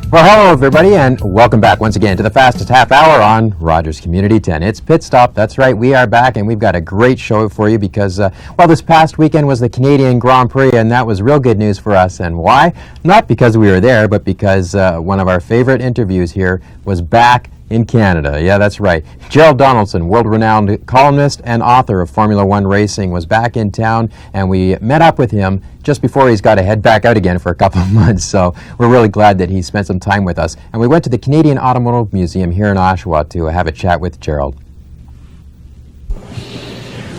Well, hello, everybody, and welcome back once again to the fastest half hour on Rogers Community 10. It's Pit Stop. That's right, we are back, and we've got a great show for you because, well, this past weekend was the Canadian Grand Prix, and that was real good news for us. And why? Not because we were there, but because one of our favorite interviews here was back in Canada. Yeah, that's right. Gerald Donaldson, world-renowned columnist and author of Formula One racing, was back in town, and we met up with him just before he's got to head back out again for a couple of months. So we're really glad that he spent some time with us. And we went to the Canadian Automotive Museum here in Oshawa to have a chat with Gerald.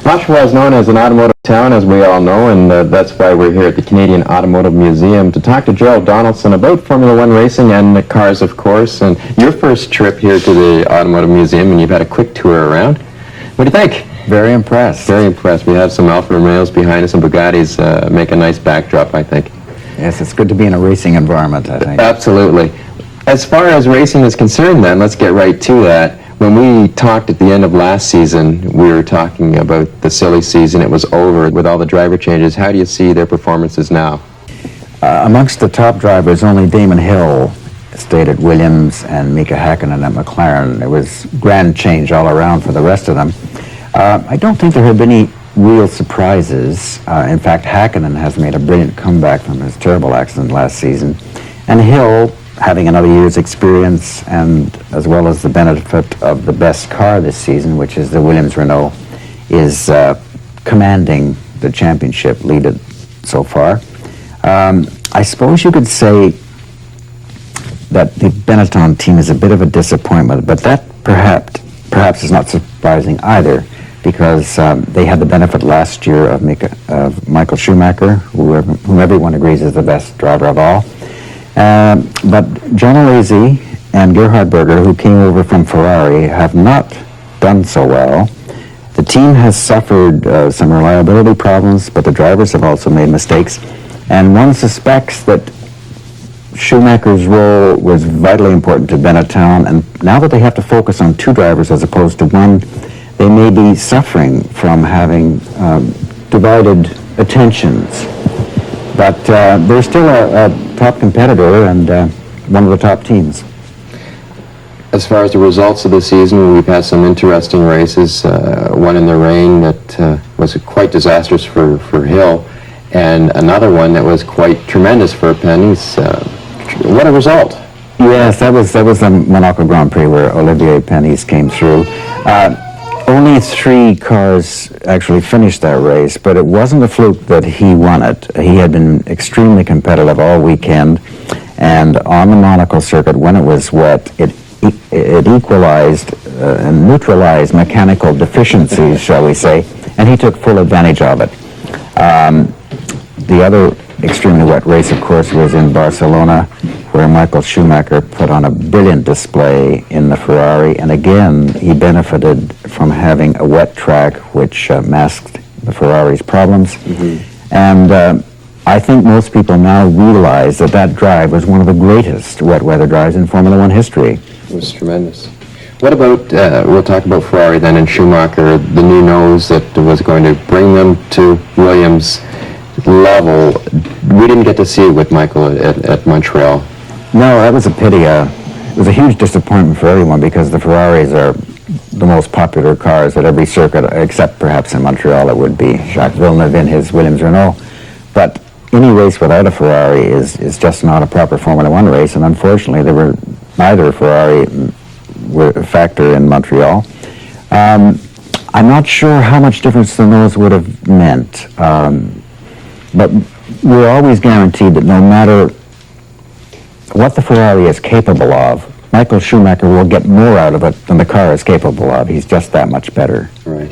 Oshawa is known as an automotive town, as we all know, and that's why we're here at the Canadian Automotive Museum to talk to Gerald Donaldson about Formula One racing and cars, of course. And your first trip here to the Automotive Museum, and you've had a quick tour around. What do you think? Very impressed. Very impressed. We have some Alfa Romeos behind us and Bugattis make a nice backdrop, I think. Yes, it's good to be in a racing environment, I think. Absolutely. As far as racing is concerned, then, let's get right to that. When we talked at the end of last season, we were talking about the silly season. It was over with all the driver changes. How do you see their performances now? Amongst the top drivers, only Damon Hill stayed at Williams and Mika Hakkinen at McLaren. It was grand change all around for the rest of them. I don't think there have been any real surprises. In fact, Hakkinen has made a brilliant comeback from his terrible accident last season. And Hill, having another year's experience and as well as the benefit of the best car this season, which is the Williams Renault, is commanding the championship lead so far. I suppose you could say that the Benetton team is a bit of a disappointment, but that perhaps is not surprising either, because they had the benefit last year of Michael Schumacher, whom everyone agrees is the best driver of all. But John Alesi and Gerhard Berger, who came over from Ferrari, have not done so well. The team has suffered some reliability problems, but the drivers have also made mistakes. And one suspects that Schumacher's role was vitally important to Benetton, and now that they have to focus on two drivers as opposed to one, they may be suffering from having divided attentions. But they're still a top competitor and one of the top teams. As far as the results of the season, we've had some interesting races. One in the rain that was quite disastrous for Hill, and another one that was quite tremendous for Penny's. What a result! Yes, that was the Monaco Grand Prix where Olivier Penny's came through. Only 3 cars actually finished that race, but it wasn't a fluke that he won it. He had been extremely competitive all weekend, and on the Monaco circuit, when it was wet, it equalized and neutralized mechanical deficiencies, shall we say, and he took full advantage of it. The other extremely wet race, of course, was in Barcelona, where Michael Schumacher put on a brilliant display in the Ferrari, and again, he benefited from having a wet track which masked the Ferrari's problems. Mm-hmm. And I think most people now realize that drive was one of the greatest wet weather drives in Formula One history. It was tremendous. What about, we'll talk about Ferrari then and Schumacher, the new nose that was going to bring them to Williams' level. We didn't get to see it with Michael at Montreal. No, that was a pity. It was a huge disappointment for everyone because the Ferraris are the most popular cars at every circuit, except perhaps in Montreal it would be Jacques Villeneuve in his Williams Renault. But any race without a Ferrari is just not a proper Formula One race, and unfortunately neither Ferrari were a factor in Montreal. I'm not sure how much difference the nose would have meant, but we're always guaranteed that no matter what the Ferrari is capable of, Michael Schumacher will get more out of it than the car is capable of. He's just that much better. Right.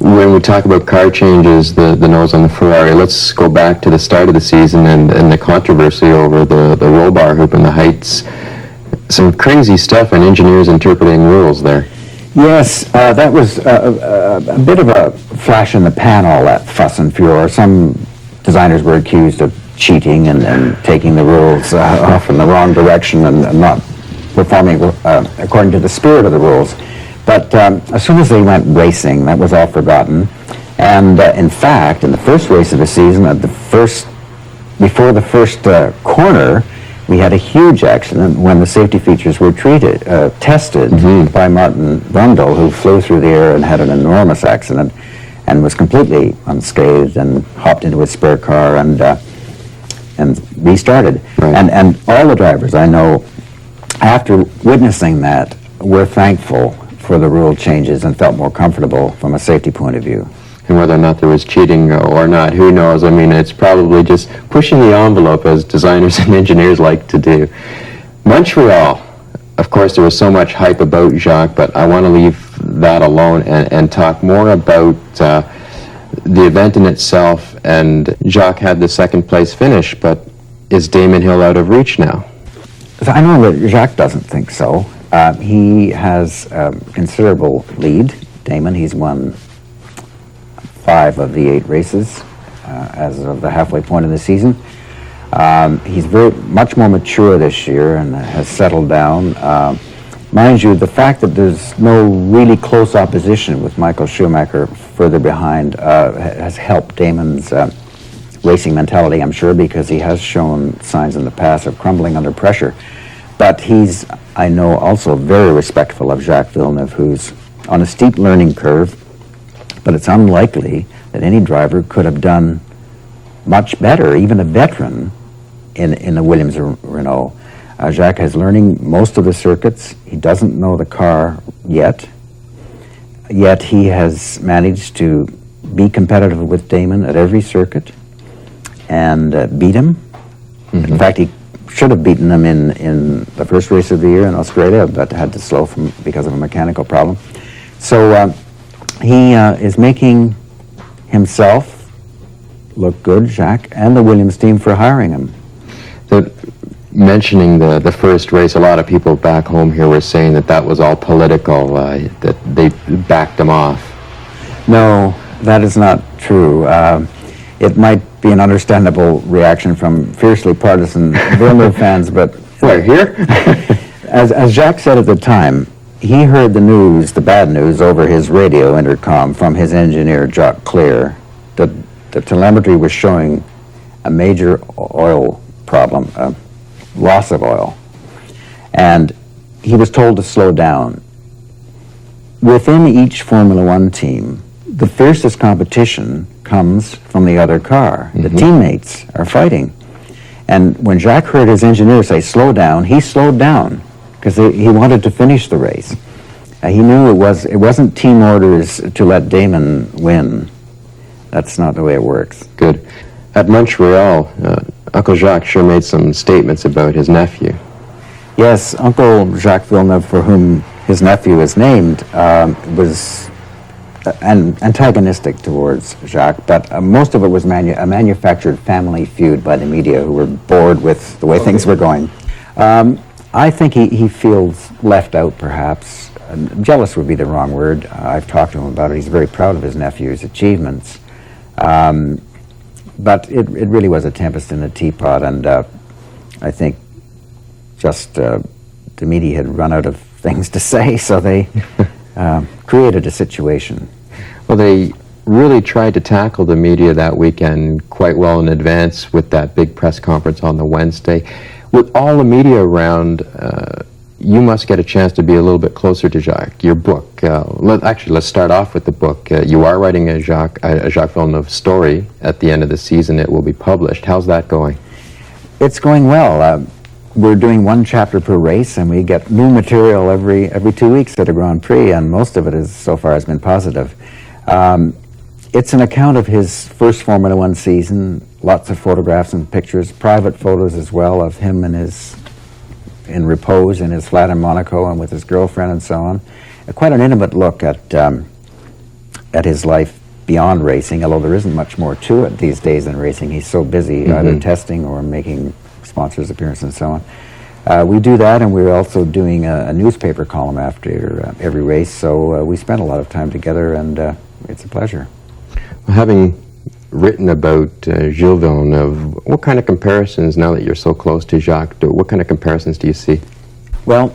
When we talk about car changes, the nose on the Ferrari, let's go back to the start of the season and the controversy over the roll bar hoop and the heights. Some crazy stuff and engineers interpreting rules there. Yes, that was a bit of a flash in the pan, all that fuss and furor. Some designers were accused of cheating and taking the rules off in the wrong direction and not performing according to the spirit of the rules. But as soon as they went racing, that was all forgotten. And in fact, in the first race of the season, before the first corner, We had a huge accident when the safety features were tested by Martin Brundle, who flew through the air and had an enormous accident and was completely unscathed and hopped into his spare car and restarted. Right. And all the drivers I know, after witnessing that, were thankful for the rule changes and felt more comfortable from a safety point of view. And whether or not there was cheating or not, who knows? I mean, it's probably just pushing the envelope, as designers and engineers like to do. Montreal, of course, there was so much hype about Jacques, but I want to leave that alone and talk more about the event in itself. And Jacques had the second place finish, but is Damon Hill out of reach now? So I know that Jacques doesn't think so. He has considerable lead. Damon, he's won 5 of the 8 races as of the halfway point of the season. He's much more mature this year and has settled down. Mind you, the fact that there's no really close opposition with Michael Schumacher further behind has helped Damon's racing mentality, I'm sure, because he has shown signs in the past of crumbling under pressure. But he's, I know, also very respectful of Jacques Villeneuve, who's on a steep learning curve, but it's unlikely that any driver could have done much better, even a veteran, in the Williams or Renault. Jacques is learning most of the circuits. He doesn't know the car yet he has managed to be competitive with Damon at every circuit and beat him. Mm-hmm. In fact, he should have beaten him in the first race of the year in Australia, but had to slow because of a mechanical problem. So he is making himself look good, Jacques, and the Williams team for hiring him. Mentioning the first race, a lot of people back home here were saying that was all political, that they backed him off. No, that is not true. It might be an understandable reaction from fiercely partisan Villeneuve fans, but... We're here? as Jacques said at the time, he heard the news, the bad news, over his radio intercom from his engineer, Jacques Clear, that the telemetry was showing a major oil problem, loss of oil. And he was told to slow down. Within each Formula One team, the fiercest competition comes from the other car. Mm-hmm. The teammates are fighting. And when Jacques heard his engineer say, slow down, he slowed down because he wanted to finish the race. He knew it wasn't team orders to let Damon win. That's not the way it works. Good. At Montreal, Uncle Jacques sure made some statements about his nephew. Yes, Uncle Jacques Villeneuve, for whom his nephew is named, was antagonistic towards Jacques, but most of it was a manufactured family feud by the media who were bored with the way things were going. I think he feels left out, perhaps. Jealous would be the wrong word. I've talked to him about it. He's very proud of his nephew's achievements. But it really was a tempest in a teapot, and I think just the media had run out of things to say, so they created a situation. Well, they really tried to tackle the media that weekend quite well in advance with that big press conference on the Wednesday. With all the media around, you must get a chance to be a little bit closer to Jacques. Your book, let's start off with the book. You are writing a Jacques Villeneuve story. At the end of the season, it will be published. How's that going? It's going well. We're doing 1 chapter per race, and we get new material every 2 weeks at a Grand Prix, and most of it so far has been positive. It's an account of his first Formula One season, lots of photographs and pictures, private photos as well of him in repose in his flat in Monaco and with his girlfriend and so on. Quite an intimate look at his life beyond racing, although there isn't much more to it these days than racing. He's so busy either testing or making sponsors' appearances and so on. We do that, and we're also doing a newspaper column after every race, so we spend a lot of time together, and it's a pleasure. Having written about Gilles Villeneuve, what kind of comparisons, now that you're so close to Jacques, what kind of comparisons do you see? Well,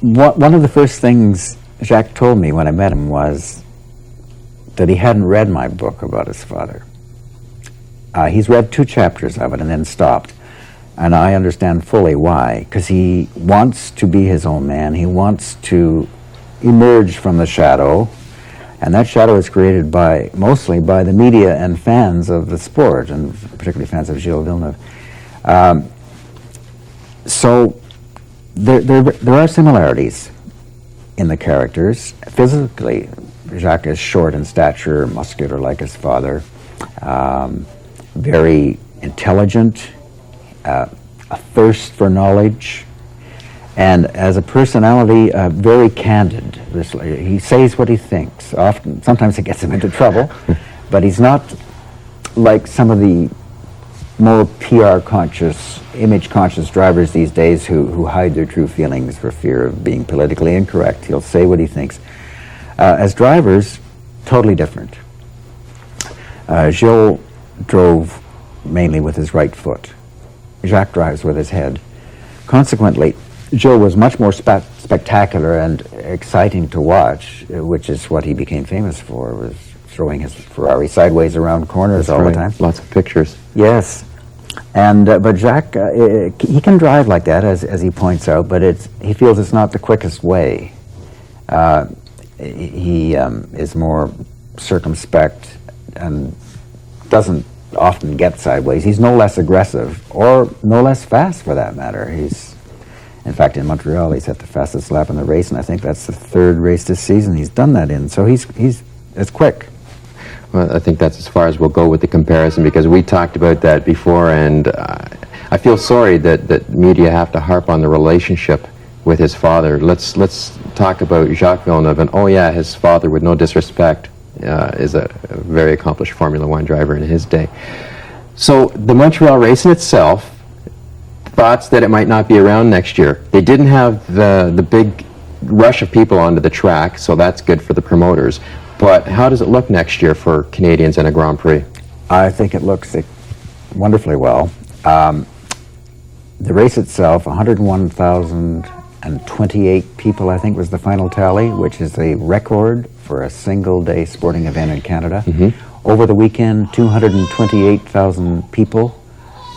one of the first things Jacques told me when I met him was that he hadn't read my book about his father. He's read 2 chapters of it and then stopped. And I understand fully why, because he wants to be his own man. He wants to emerge from the shadow, and that shadow is created mostly by the media and fans of the sport, and particularly fans of Gilles Villeneuve. So there are similarities in the characters. Physically, Jacques is short in stature, muscular like his father, very intelligent, a thirst for knowledge, and as a personality, very candid. He says what he thinks. Sometimes it gets him into trouble, but he's not like some of the more PR-conscious, image-conscious drivers these days who hide their true feelings for fear of being politically incorrect. He'll say what he thinks. As drivers, totally different. Gilles drove mainly with his right foot. Jacques drives with his head. Consequently, Gilles was much more spectacular and exciting to watch, which is what he became famous for, was throwing his Ferrari sideways around corners all the time. Lots of pictures. Yes. And but Jacques, he can drive like that, as he points out, but he feels it's not the quickest way. He is more circumspect and doesn't often get sideways. He's no less aggressive, or no less fast for that matter. In fact, in Montreal, he set the fastest lap in the race, and I think that's the third race this season he's done that in. So it's quick. Well, I think that's as far as we'll go with the comparison, because we talked about that before, and I feel sorry that media have to harp on the relationship with his father. Let's talk about Jacques Villeneuve, and oh yeah, his father, with no disrespect, is a very accomplished Formula One driver in his day. So the Montreal race in itself, thoughts that it might not be around next year. They didn't have the big rush of people onto the track, so that's good for the promoters. But how does it look next year for Canadians in a Grand Prix? I think it looks wonderfully well. The race itself, 101,028 people, I think, was the final tally, which is a record for a single-day sporting event in Canada. Mm-hmm. Over the weekend, 228,000 people,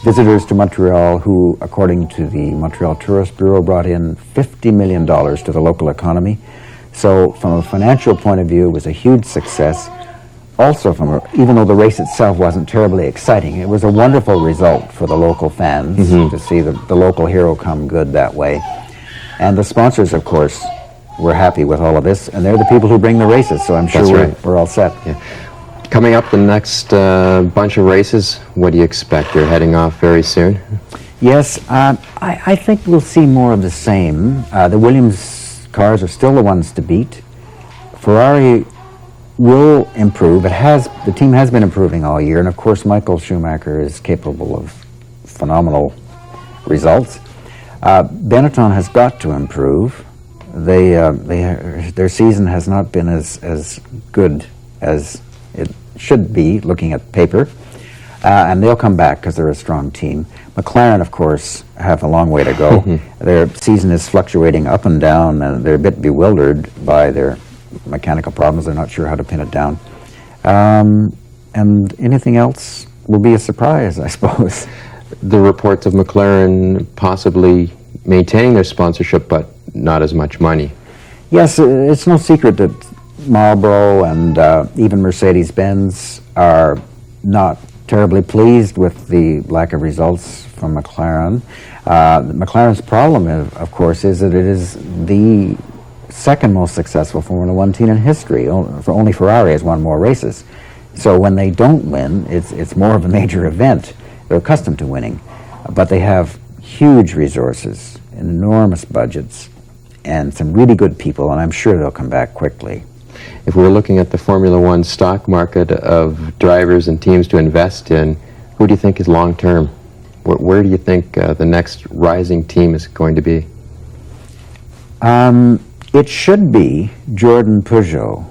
visitors to Montreal, who, according to the Montreal Tourist Bureau, brought in $50 million to the local economy. So from a financial point of view, it was a huge success. Also, even though the race itself wasn't terribly exciting, it was a wonderful result for the local fans mm-hmm. to see the local hero come good that way. And the sponsors, of course, were happy with all of this, and they're the people who bring the races, so I'm sure we're all set. Yeah. Coming up the next bunch of races, what do you expect? You're heading off very soon? Yes, I think we'll see more of the same. The Williams cars are still the ones to beat. Ferrari will improve. The team has been improving all year, and of course Michael Schumacher is capable of phenomenal results. Benetton has got to improve. Their season has not been as good as it should be, looking at paper, and they'll come back because they're a strong team. McLaren, of course, have a long way to go. Their season is fluctuating up and down, and they're a bit bewildered by their mechanical problems. They're not sure how to pin it down. And anything else will be a surprise, I suppose. The reports of McLaren possibly maintaining their sponsorship, but not as much money. Yes, it's no secret that Marlboro and even Mercedes-Benz are not terribly pleased with the lack of results from McLaren. McLaren's problem, of course, is that it is the second most successful Formula One team in history. Only Ferrari has won more races. So when they don't win, it's more of a major event. They're accustomed to winning, but they have huge resources, enormous budgets, and some really good people, and I'm sure they'll come back quickly. If we were looking at the Formula One stock market of drivers and teams to invest in, who do you think is long-term? Where do you think the next rising team is going to be? It should be Jordan Peugeot.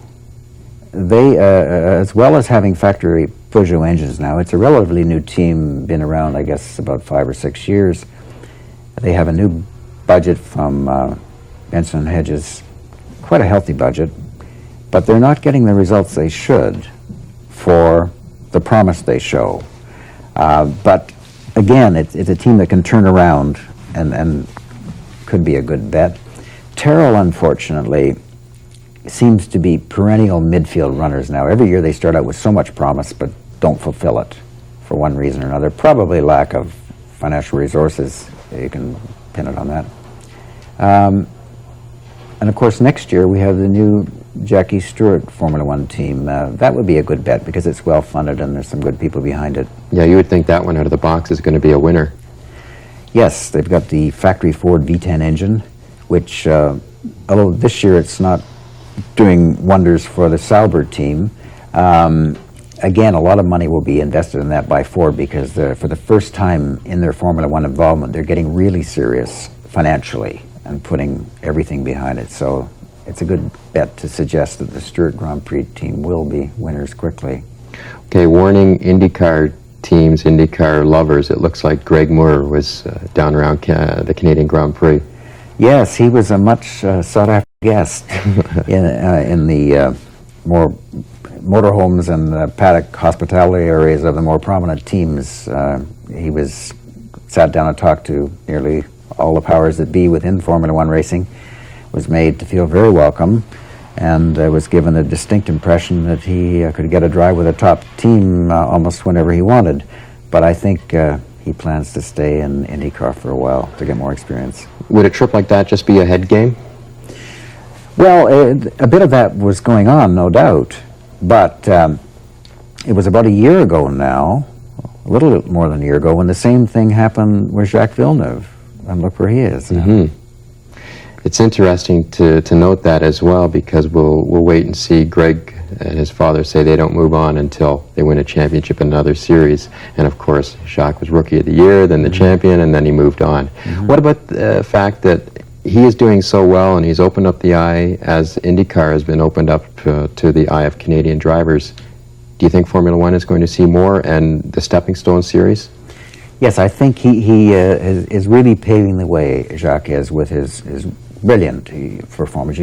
They, as well as having factory Peugeot engines now, it's a relatively new team, been around, I guess, about 5 or 6 years. They have a new budget from Benson & Hedges, quite a healthy budget, but they're not getting the results they should for the promise they show. But again, it's a team that can turn around and could be a good bet. Terrell, unfortunately, seems to be perennial midfield runners now. Every year they start out with so much promise, but don't fulfill it for one reason or another. Probably lack of financial resources. You can pin it on that. And of course, next year we have the new Jackie Stewart Formula One team. That would be a good bet because it's well funded and there's some good people behind it. Yeah, you would think that one out of the box is going to be a winner. Yes, they've got the factory Ford V10 engine, which, although this year it's not doing wonders for the Sauber team, again, a lot of money will be invested in that by Ford because for the first time in their Formula One involvement, they're getting really serious financially and putting everything behind it. So it's a good bet to suggest that the Stewart Grand Prix team will be winners quickly. Okay, warning IndyCar teams, IndyCar lovers. It looks like Greg Moore was down around the Canadian Grand Prix. Yes, he was a much sought-after guest in the more motorhomes and paddock hospitality areas of the more prominent teams. He sat down and talked to nearly all the powers that be within Formula One racing, was made to feel very welcome, and was given a distinct impression that he could get a drive with a top team almost whenever he wanted. But I think he plans to stay in IndyCar for a while to get more experience. Would a trip like that just be a head game? Well, a bit of that was going on, no doubt, but it was about a year ago now, a little bit more than a year ago, when the same thing happened with Jacques Villeneuve, and look where he is now. Mm-hmm. It's interesting to note that as well, because we'll wait and see Greg and his father say they don't move on until they win a championship in another series. And of course, Jacques was Rookie of the Year, then the champion, and then he moved on. Mm-hmm. What about the fact that he is doing so well and he's opened up the eye, as IndyCar has been opened up to the eye of Canadian drivers? Do you think Formula One is going to see more, and the Stepping Stone Series? Yes, I think he is really paving the way, Jacques is, with his brilliant performance.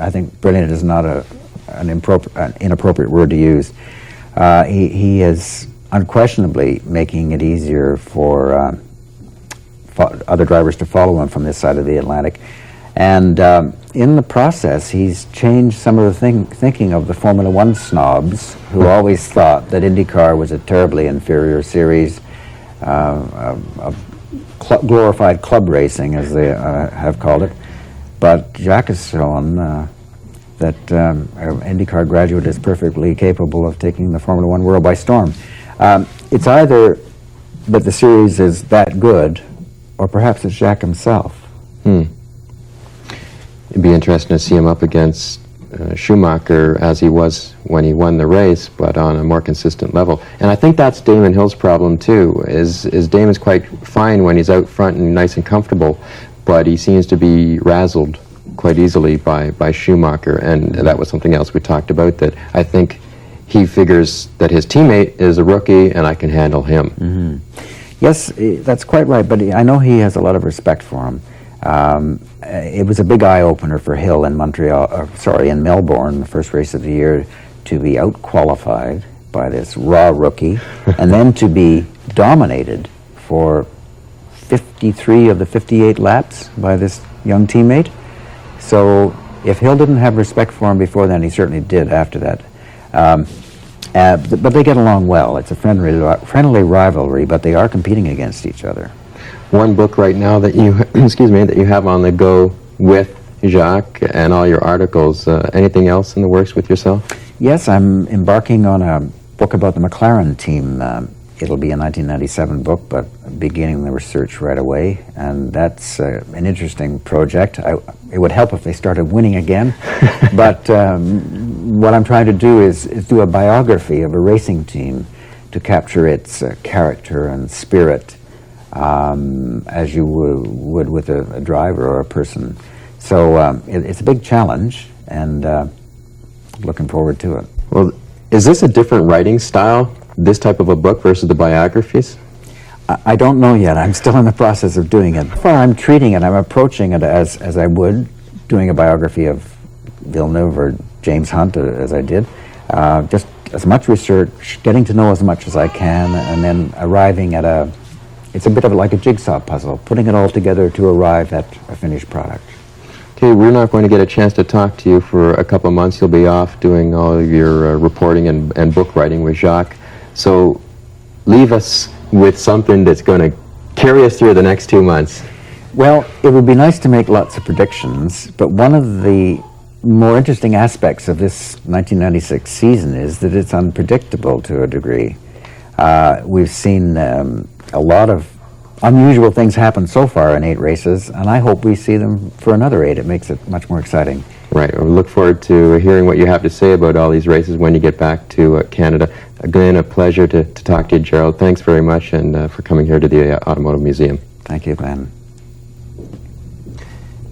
I think brilliant is not an inappropriate word to use. He is unquestionably making it easier for other drivers to follow him from this side of the Atlantic. And in the process, he's changed some of the thinking of the Formula One snobs who always thought that IndyCar was a terribly inferior series, glorified club racing, as they have called it. But Jacques has shown that an IndyCar graduate is perfectly capable of taking the Formula One world by storm. It's either that the series is that good, or perhaps it's Jacques himself. It'd be interesting to see him up against Schumacher as he was when he won the race, but on a more consistent level. And I think that's Damon Hill's problem too, is Damon's quite fine when he's out front and nice and comfortable, but he seems to be razzled quite easily by Schumacher, and that was something else we talked about, that I think he figures that his teammate is a rookie and I can handle him. Mm-hmm. Yes, that's quite right, but I know he has a lot of respect for him. It was a big eye-opener for Hill in in Melbourne, the first race of the year, to be out-qualified by this raw rookie, and then to be dominated for 53 of the 58 laps by this young teammate. So if Hill didn't have respect for him before then, he certainly did after that. But they get along well. It's a friendly rivalry, but they are competing against each other. One book right now that you that you have on the go with Jacques and all your articles. Anything else in the works with yourself? Yes, I'm embarking on a book about the McLaren team. It'll be a 1997 book, but beginning the research right away, and that's an interesting project. It would help if they started winning again, but what I'm trying to do is do a biography of a racing team to capture its character and spirit, as you would with a driver or a person. So it's a big challenge, and looking forward to it. Well, is this a different writing style, this type of a book versus the biographies? I don't know yet. I'm still in the process of doing it. So far, I'm treating it, I'm approaching it as I would doing a biography of Villeneuve or James Hunt as I did. Just as much research, getting to know as much as I can, and then arriving at a it's a bit of like a jigsaw puzzle, putting it all together to arrive at a finished product. Okay, we're not going to get a chance to talk to you for a couple of months. You'll be off doing all of your reporting and book writing with Jacques. So leave us with something that's going to carry us through the next 2 months. Well, it would be nice to make lots of predictions, but one of the more interesting aspects of this 1996 season is that it's unpredictable to a degree. We've seen a lot of unusual things happen so far in 8 races, and I hope we see them for another 8. It makes it much more exciting. Right. We look forward to hearing what you have to say about all these races when you get back to Canada. Again, a pleasure to talk to you, Gerald. Thanks very much and for coming here to the Automotive Museum. Thank you, Glenn.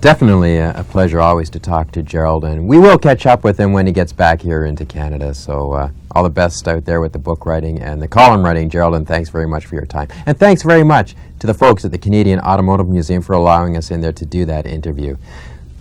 Definitely a pleasure always to talk to Gerald, and we will catch up with him when he gets back here into Canada. So all the best out there with the book writing and the column writing, Gerald, and thanks very much for your time. And thanks very much to the folks at the Canadian Automotive Museum for allowing us in there to do that interview.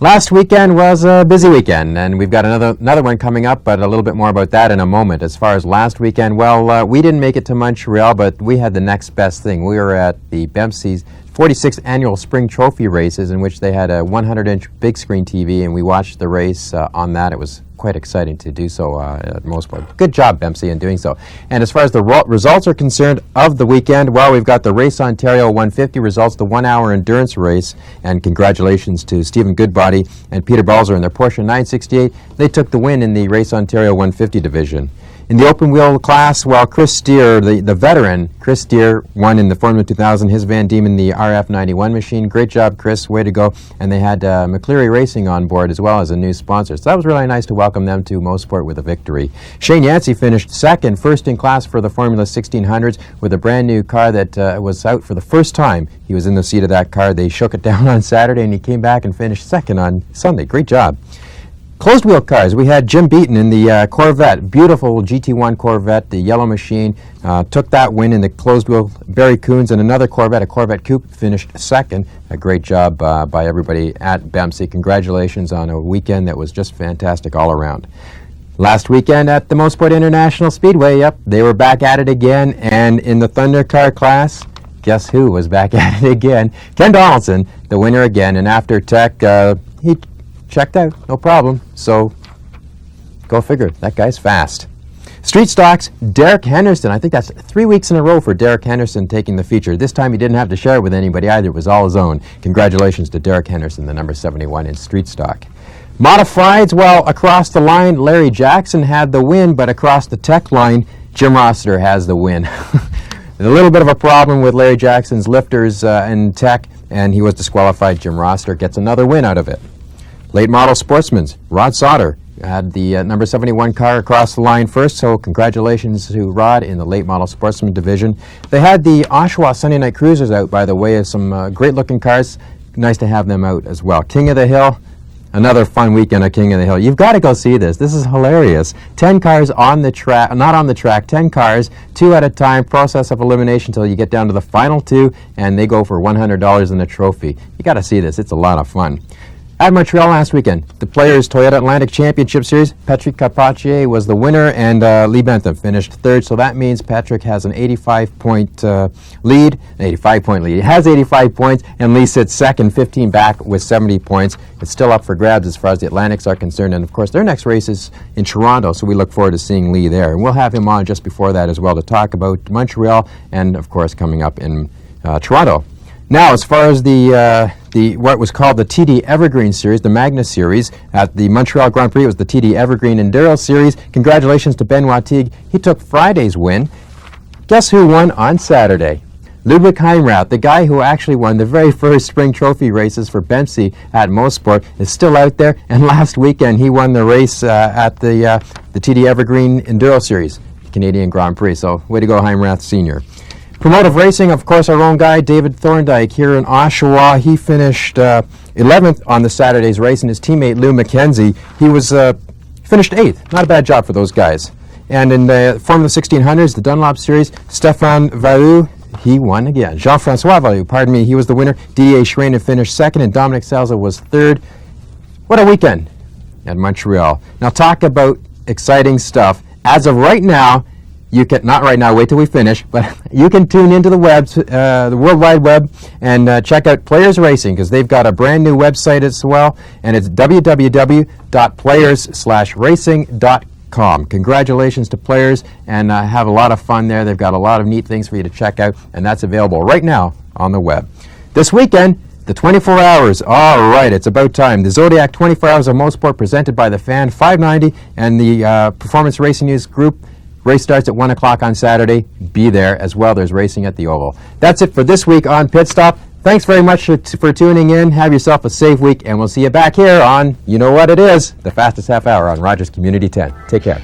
Last weekend was a busy weekend, and we've got another one coming up, but a little bit more about that in a moment. As far as last weekend, well, we didn't make it to Montreal, but we had the next best thing. We were at the BEMC's 46th annual Spring Trophy races, in which they had a 100-inch big screen TV, and we watched the race on that. It was quite exciting to do so at most part. Good job, BEMC, in doing so. And as far as the results are concerned of the weekend, well, we've got the Race Ontario 150 results, the 1-hour endurance race, and congratulations to Stephen Goodbody and Peter Balzer in their Porsche 968. They took the win in the Race Ontario 150 division. In the open wheel class, well, Chris Steer, the veteran, Chris Steer won in the Formula 2000, his Van Diemen, the RF91 machine. Great job, Chris. Way to go. And they had McCleary Racing on board as well as a new sponsor. So that was really nice to welcome them to Mosport with a victory. Shane Yancey finished second, first in class for the Formula 1600s with a brand new car that was out for the first time. He was in the seat of that car. They shook it down on Saturday, and he came back and finished second on Sunday. Great job. Closed wheel cars, we had Jim Beaton in the Corvette, beautiful GT1 Corvette, the yellow machine, took that win in the closed wheel. Barry Coons and another Corvette, a Corvette Coupe, finished second. A great job by everybody at BEMC. Congratulations on a weekend that was just fantastic all around. Last weekend at the Mosport International Speedway, yep, they were back at it again, and in the Thunder Car class, guess who was back at it again? Ken Donaldson, the winner again, and after Tech, he checked out, no problem. So, go figure, that guy's fast. Street stocks, Derek Henderson. I think that's 3 weeks in a row for Derek Henderson taking the feature. This time he didn't have to share it with anybody either. It was all his own. Congratulations to Derek Henderson, the number 71 in street stock. Modifieds, well, across the line, Larry Jackson had the win, but across the Tech line, Jim Rossiter has the win. A little bit of a problem with Larry Jackson's lifters in Tech, and he was disqualified. Jim Rossiter gets another win out of it. Late model sportsmen's, Rod Sauter had the number 71 car across the line first, so congratulations to Rod in the late model sportsman division. They had the Oshawa Sunday Night Cruisers out, by the way, of some great looking cars. Nice to have them out as well. King of the Hill, another fun weekend at King of the Hill. You've got to go see this. This is hilarious. 10 cars on the track, not on the track, 10 cars, 2 at a time, process of elimination until you get down to the final 2, and they go for $100 in a trophy. You got to see this. It's a lot of fun. At Montreal last weekend, the Players Toyota Atlantic Championship Series, Patrick Carpentier was the winner, and Lee Bentham finished third. So that means Patrick has an 85-point lead. An 85-point lead. He has 85 points, and Lee sits second, 15 back with 70 points. It's still up for grabs as far as the Atlantics are concerned. And, of course, their next race is in Toronto, so we look forward to seeing Lee there. And we'll have him on just before that as well to talk about Montreal and, of course, coming up in Toronto. Now, as far as the what was called the TD Evergreen Series, the Magnus Series, at the Montreal Grand Prix, it was the TD Evergreen Enduro Series. Congratulations to Benoit Teague. He took Friday's win. Guess who won on Saturday? Ludwig Heimrath, the guy who actually won the very first Spring Trophy races for BEMC at Mosport, is still out there. And last weekend, he won the race at the TD Evergreen Enduro Series, Canadian Grand Prix. So, way to go, Heimrath Sr. Promotive Racing, of course, our own guy, David Thorndike, here in Oshawa. He finished 11th on the Saturday's race, and his teammate, Lou McKenzie, he was finished 8th. Not a bad job for those guys. And in the Formula 1600s, the Dunlop Series, Stéphane Valou, he won again. Jean-François Valou, pardon me, he was the winner. Didier Schreiner finished second, and Dominic Salza was third. What a weekend at Montreal. Now, talk about exciting stuff. As of right now, You can, not right now, wait till we finish, but you can tune into the the World Wide Web, and check out Players Racing, because they've got a brand new website as well, and it's www.players/racing.com. Congratulations to Players, and have a lot of fun there. They've got a lot of neat things for you to check out, and that's available right now on the web. This weekend, the 24 Hours. All right, it's about time. The Zodiac 24 Hours of Motorsport, presented by the Fan 590 and the Performance Racing News Group. Race starts at 1 o'clock on Saturday. Be there as well. There's racing at the Oval. That's it for this week on Pit Stop. Thanks very much for tuning in. Have yourself a safe week, and we'll see you back here on, you know what it is, the fastest half hour on Rogers Community 10. Take care.